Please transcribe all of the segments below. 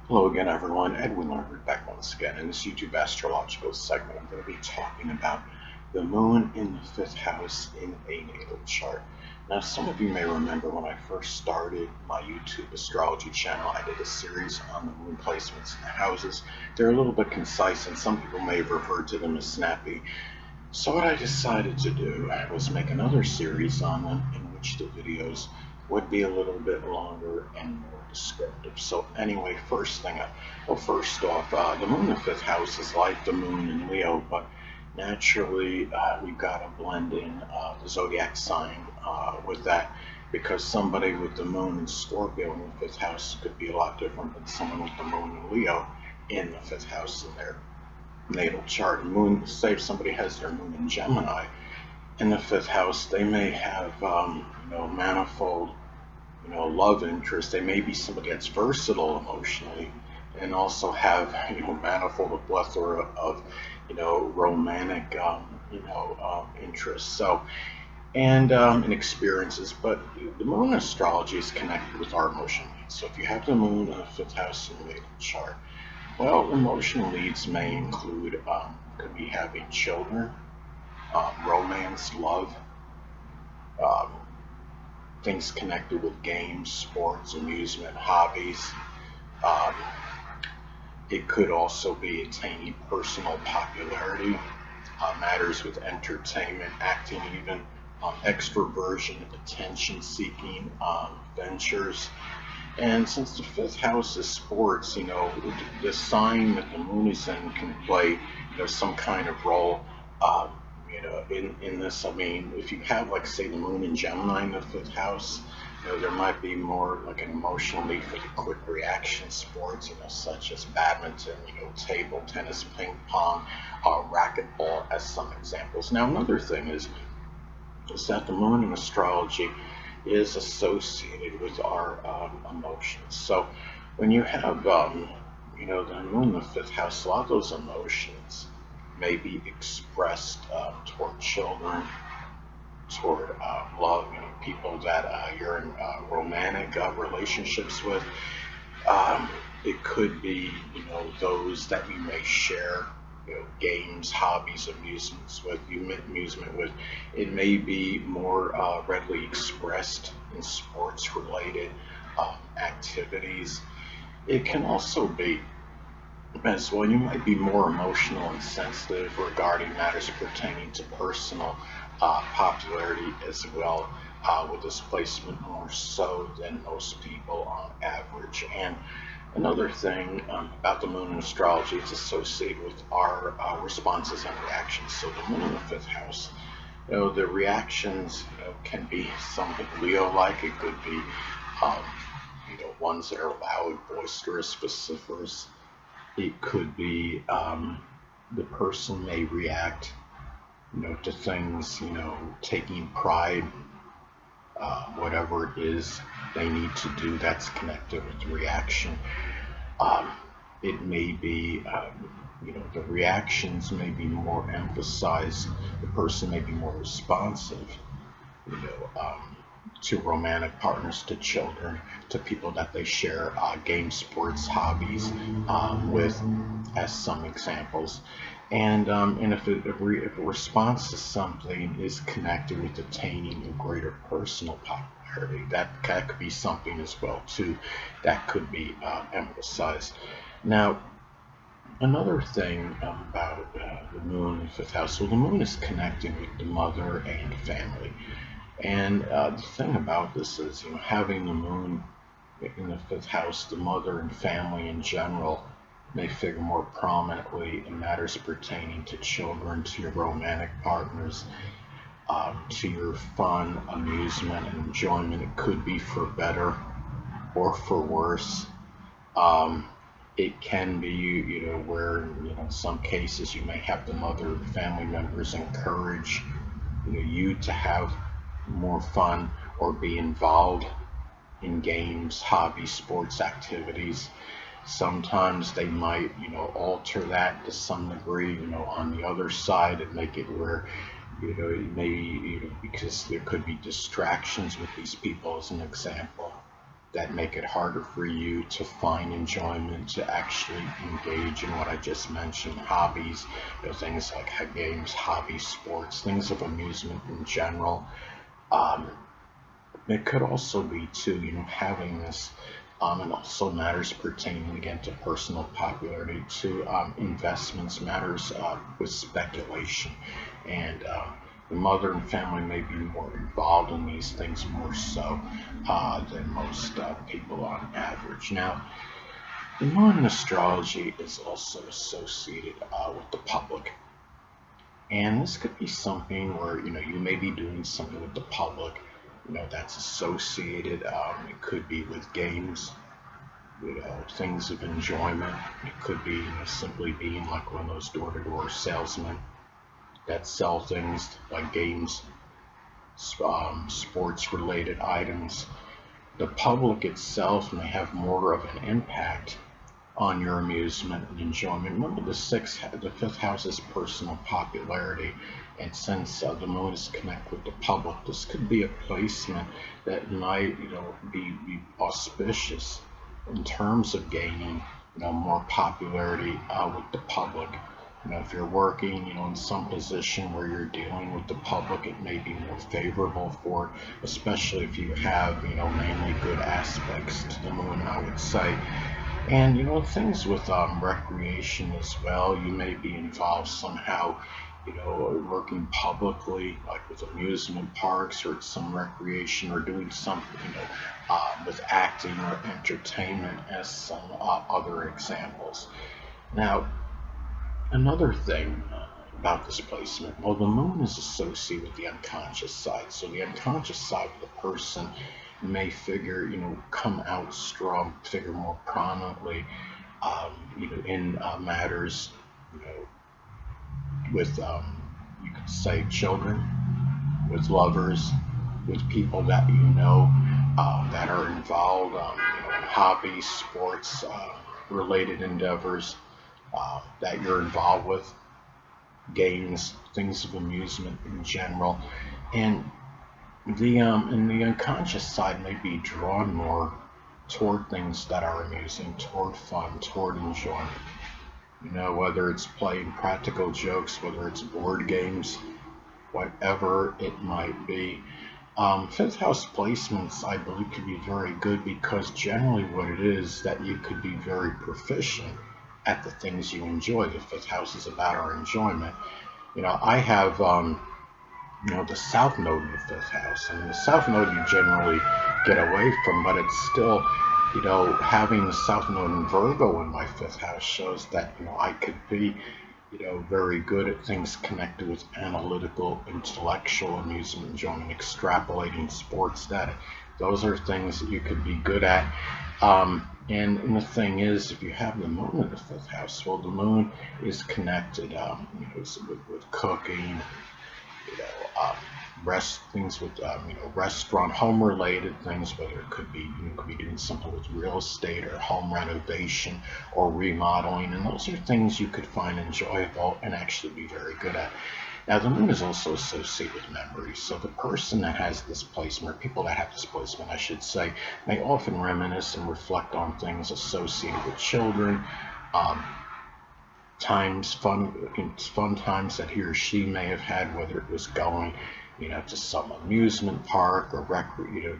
Hello again, everyone. Edwin Learnard back once again. In this YouTube astrological segment, I'm going to be talking about the moon in the fifth house in a natal chart. Now, some of you may remember when I first started my YouTube astrology channel, I did a series on the moon placements in the houses. They're a little bit concise, and some people may have referred to them as snappy. So what I decided to do was make another series on them in which the videos would be a little bit longer and more descriptive. So anyway, first off, the moon in the fifth house is like the moon in Leo, but naturally we've got to blend in the zodiac sign with that because somebody with the moon in Scorpio in the fifth house could be a lot different than someone with the moon in Leo in the fifth house in their natal chart. Moon, say if somebody has their moon in Gemini in the fifth house, they may have manifold love interest. They may be somebody that's versatile emotionally, and also have manifold a plethora of romantic interests. So and experiences. But the moon astrology is connected with our emotional needs. So if you have the moon in the fifth house in the natal chart, well, emotional needs may include could be having children, romance, love, um, things connected with games, sports, amusement, hobbies. Um, it could also be attaining personal popularity, matters with entertainment, acting, even extroversion, attention seeking, ventures. And since the fifth house is sports, the sign that the moon is in can play, some kind of role, um, in this. I mean, if you have, like, say, the moon in Gemini in the fifth house, there might be more like an emotional need for the quick reaction sports, such as badminton, table tennis, ping pong, racquetball, as some examples. Now, another thing is that the moon in astrology is associated with our emotions. So when you have, the moon in the fifth house, a lot of those emotions may be expressed toward children, toward love, people that you're in romantic relationships with. Um, it could be, those that you may share, games, hobbies, amusement with. It may be more readily expressed in sports-related activities. It can also be as well. You might be more emotional and sensitive regarding matters pertaining to personal popularity as well. With this placement more so than most people on average. And another thing about the moon in astrology, it's associated with our responses and reactions. So the moon in the fifth house, the reactions can be something Leo-like. It could be, um, ones that are loud, boisterous, vociferous. It could be the person may react, to things, taking pride, whatever it is they need to do that's connected with the reaction. Um, it may be, the reactions may be more emphasized. The person may be more responsive, you know, um, to romantic partners, to children, to people that they share game, sports, hobbies with, as some examples. And if a response to something is connected with attaining a greater personal popularity, that could be something as well too that could be emphasized. Now, another thing about the moon in the fifth house, so the moon is connected with the mother and family. And the thing about this is, having the moon in the fifth house, the mother and family in general may figure more prominently in matters pertaining to children, to your romantic partners, to your fun, amusement, and enjoyment. It could be for better or for worse. Um, it can be, where, in some cases you may have the mother family members encourage, you to have more fun or be involved in games, hobbies, sports activities. Sometimes they might, alter that to some degree, on the other side and make it where, maybe, because there could be distractions with these people, as an example. that make it harder for you to find enjoyment, to actually engage in what I just mentioned, hobbies, things like games, hobbies, sports, things of amusement in general. Um, it could also be too, having this, and also matters pertaining again to personal popularity, to investments, matters with speculation, and the mother and family may be more involved in these things more so than most people on average. Now, the moon in astrology is also associated with the public. And this could be something where, you may be doing something with the public, that's associated. It could be with games, things of enjoyment. It could be, simply being like one of those door-to-door salesmen that sell things like games, sports-related items. The public itself may have more of an impact on your amusement and enjoyment. Remember, the fifth house is personal popularity, and since the moon is connected with the public, this could be a placement that might, be auspicious in terms of gaining, more popularity with the public. If you're working, in some position where you're dealing with the public, it may be more favorable for it, especially if you have, mainly good aspects to the moon, I would say. And things with recreation as well. You may be involved somehow, working publicly, like with amusement parks or some recreation, or doing something, with acting or entertainment, as some other examples. Now, another thing about this placement, well, the moon is associated with the unconscious side. So the unconscious side of the person may figure, come out strong, figure more prominently, in matters, with, you could say, children, with lovers, with people that that are involved, in hobbies, sports, related endeavors that you're involved with, games, things of amusement in general, and the unconscious side may be drawn more toward things that are amusing, toward fun, toward enjoyment. Whether it's playing practical jokes, whether it's board games, whatever it might be. Fifth house placements, I believe, can be very good because generally what it is that you could be very proficient at the things you enjoy. The fifth house is about our enjoyment. I have, the south node in the fifth house, and the south node you generally get away from, but it's still, having the south node in Virgo in my fifth house shows that, I could be, very good at things connected with analytical, intellectual amusement, enjoyment, extrapolating sports data. Those are things that you could be good at. And the thing is, if you have the moon in the fifth house, well, the moon is connected, with cooking, you know, um, things with, restaurant, home-related things, whether it could be, you could be doing something with real estate or home renovation or remodeling, and those are things you could find enjoyable and actually be very good at. Now, the moon is also associated with memory, so the person that has this placement, or people that have this placement, I should say, may often reminisce and reflect on things associated with children, um, fun times that he or she may have had, whether it was going, to some amusement park or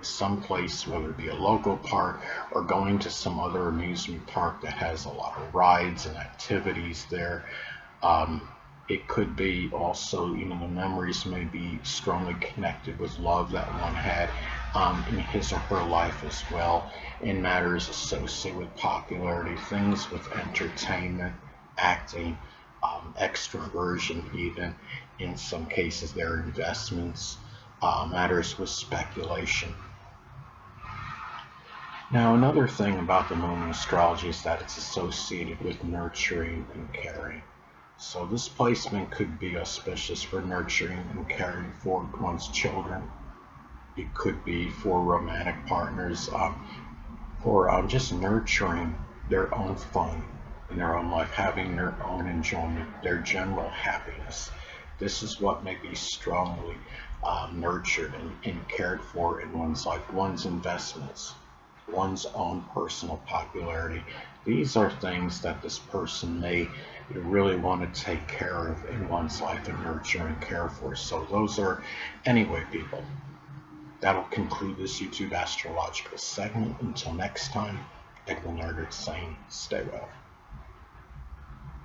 some place, whether it be a local park or going to some other amusement park that has a lot of rides and activities there. Um, it could be also, the memories may be strongly connected with love that one had in his or her life as well, in matters associated with popularity, things with entertainment, acting, extroversion, even in some cases, their investments, matters with speculation. Now, another thing about the moon in astrology is that it's associated with nurturing and caring. So this placement could be auspicious for nurturing and caring for one's children. It could be for romantic partners, for just nurturing their own fun in their own life, having their own enjoyment, their general happiness. This is what may be strongly nurtured and cared for in one's life, one's investments. one's own personal popularity. These are things that this person may really want to take care of in one's life and nurture and care for. So those are, anyway, people, that'll conclude this YouTube astrological segment. Until next time, Edwin Learnard saying, stay well.